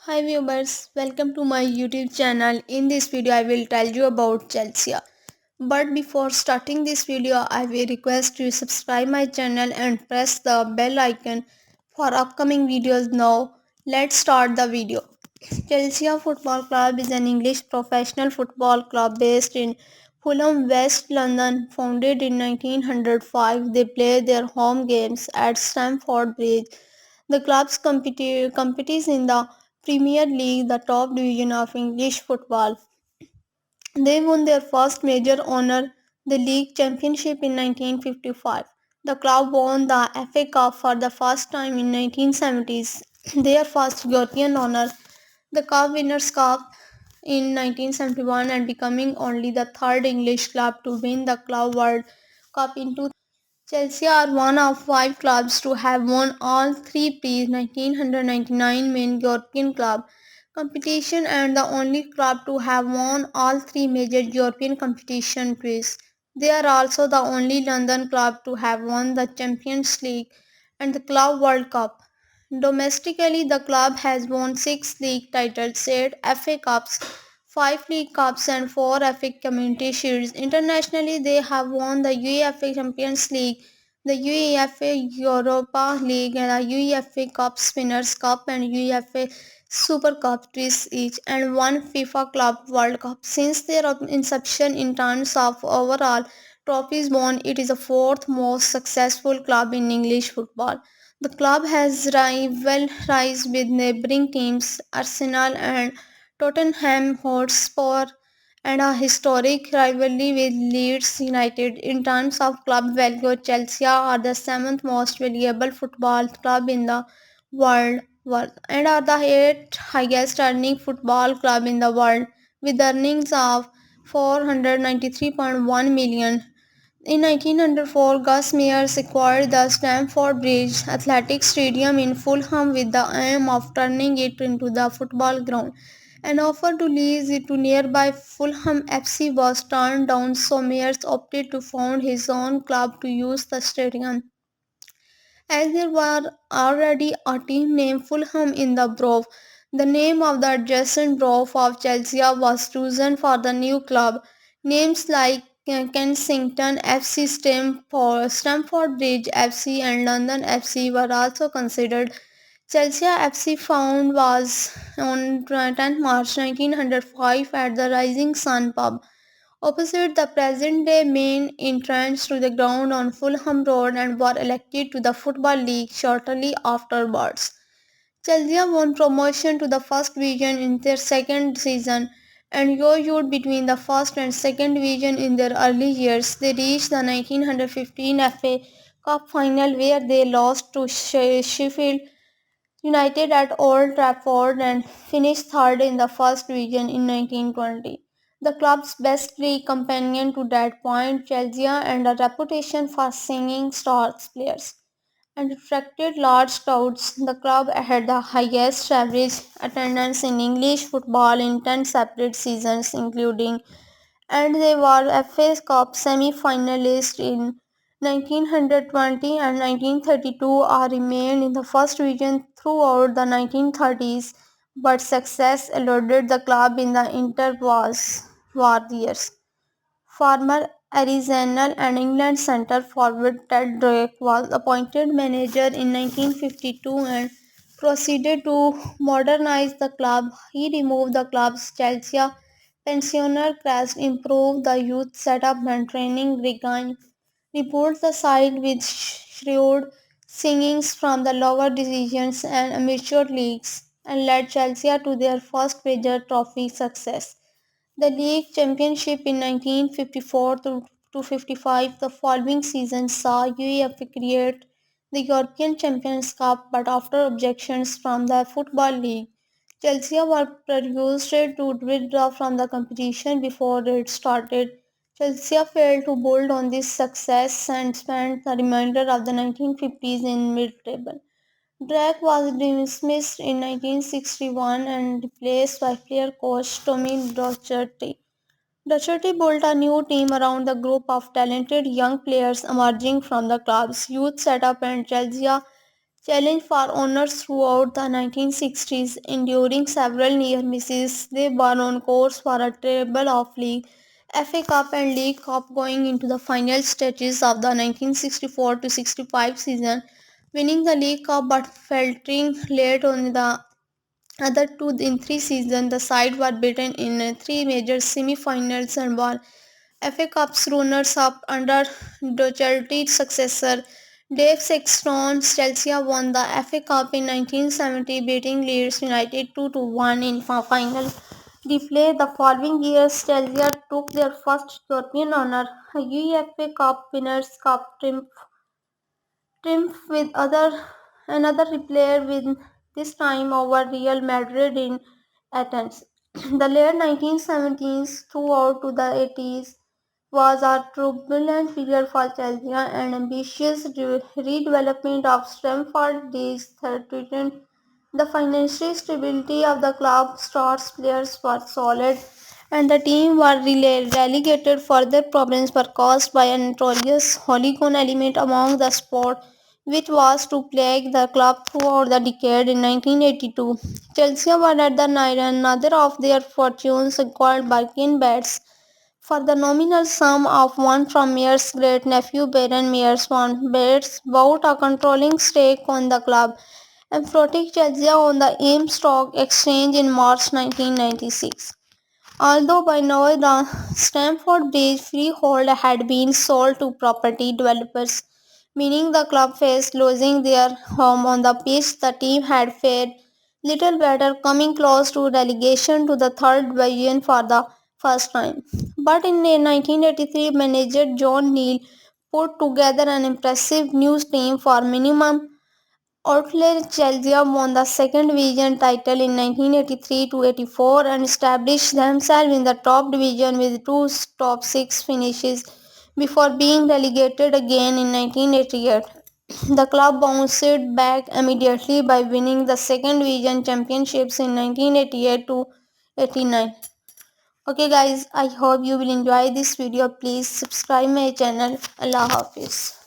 Hi viewers, welcome to my YouTube channel. In this video I will tell you about Chelsea. But before starting this video I will request you subscribe my channel and press the bell icon for upcoming videos. Now let's start the video. Chelsea Football Club is an English professional football club based in Fulham, West London. Founded in 1905, they play their home games at Stamford Bridge. The clubs competes in the Premier League, the top division of English football. They won their first major honour, the league championship in 1955. The club won the FA Cup for the first time in 1970s. Their first European honour, the Cup Winners' Cup in 1971, and becoming only the third English club to win the Club World Cup in 2000. Chelsea are one of five clubs to have won all three Prix 1999 main European club competition and the only club to have won all three major European competition Prix. They are also the only London club to have won the Champions League and the Club World Cup. Domestically, the club has won six league titles, eight FA Cups, five League Cups, and four FA Community Shields. Internationally, they have won the UEFA Champions League, the UEFA Europa League, and the UEFA Cup Winners' Cup, and UEFA Super Cup twice each, and one FIFA Club World Cup. Since their inception in terms of overall trophies won, it is the fourth most successful club in English football. The club has rivalized with neighbouring teams Arsenal and Tottenham Hotspur and a historic rivalry with Leeds United. In terms of club value, Chelsea are the seventh most valuable football club in the world and are the eighth highest earning football club in the world with earnings of 493.1 million. In 1904, Gus Mears acquired the Stamford Bridge Athletic Stadium in Fulham with the aim of turning it into the football ground. An offer to lease it to nearby Fulham FC was turned down, so Mears opted to found his own club to use the stadium. As there were already a team named Fulham in the Borough, the name of the adjacent borough of Chelsea was chosen for the new club. Names like Kensington FC, Stamford Bridge FC, and London FC were also considered. Chelsea FC found was on 10 March 1905 at the Rising Sun pub opposite the present-day main entrance to the ground on Fulham Road and were elected to the Football League shortly afterwards. Chelsea won promotion to the first division in their second season and yo-yoed between the first and second division in their early years. They reached the 1915 FA Cup final where they lost to Sheffield United at Old Trafford and finished third in the first division in 1920. The club's best league companion to that point, Chelsea, and a reputation for singing stars players and attracted large crowds. The club had the highest average attendance in English football in 10 separate seasons, including and they were FA Cup semi-finalists in 1920 and 1932 or remained in the first division throughout the 1930s, but success eluded the club in the interwar years. Former Arizona and England centre forward Ted Drake was appointed manager in 1952 and proceeded to modernize the club. He removed the club's Chelsea pensioner crest, improved the youth setup and training regime, rebuilt the side with shrewd signings from the lower divisions and amateur leagues, and led Chelsea to their first major trophy success. The league championship in 1954 to 55, the following season saw UEFA create the European Champions Cup, but after objections from the Football League, Chelsea were produced to withdraw from the competition before it started. Chelsea failed to build on this success and spent the remainder of the 1950s in mid-table. Drake was dismissed in 1961 and replaced by player coach Tommy Docherty. Docherty built a new team around the group of talented young players emerging from the club's youth setup and Chelsea challenge for honors throughout the 1960s, enduring several near misses. They were on course for a treble of league, FA Cup and League Cup going into the final stretches of the 1964 to 65 season, winning the League Cup but faltering late on the other two in three seasons. The side were beaten in three major semi-finals and won FA Cup's runners-up under Docherty's successor Dave Sexton's Chelsea won the FA Cup in 1970, beating Leeds United 2-1 in final replay. The following year, Chelsea took their first European honour, a UEFA Cup Winners' Cup triumph with another replay win, this time over Real Madrid in Athens. The late 1970s throughout to the 80s was a turbulent period for Chelsea and ambitious redevelopment of Stamford Bridge threatened the financial stability of the club. Stars players were solid and the team were relegated. Further problems were caused by a notorious hooligan element among the sport which was to plague the club throughout the decade. In 1982, Chelsea were at the night another of their fortunes acquired by Ken Bates for the nominal sum of one from Mayer's great-nephew Baron Mayer's von Bates bought a controlling stake on the club and floated Chelsea on the AIM Stock Exchange in March 1996. Although by now the Stamford Bridge freehold had been sold to property developers, meaning the club faced losing their home on the pitch, the team had fared little better, coming close to relegation to the third division for the first time. But in 1983, manager John Neal put together an impressive new team for minimum outlay. Chelsea won the second division title in 1983 to 84 and established themselves in the top division with two top six finishes before being relegated again in 1988. The club bounced back immediately by winning the second division championships in 1988 to 89. Okay guys, I hope you will enjoy this video. Please subscribe my channel. Allah Hafiz.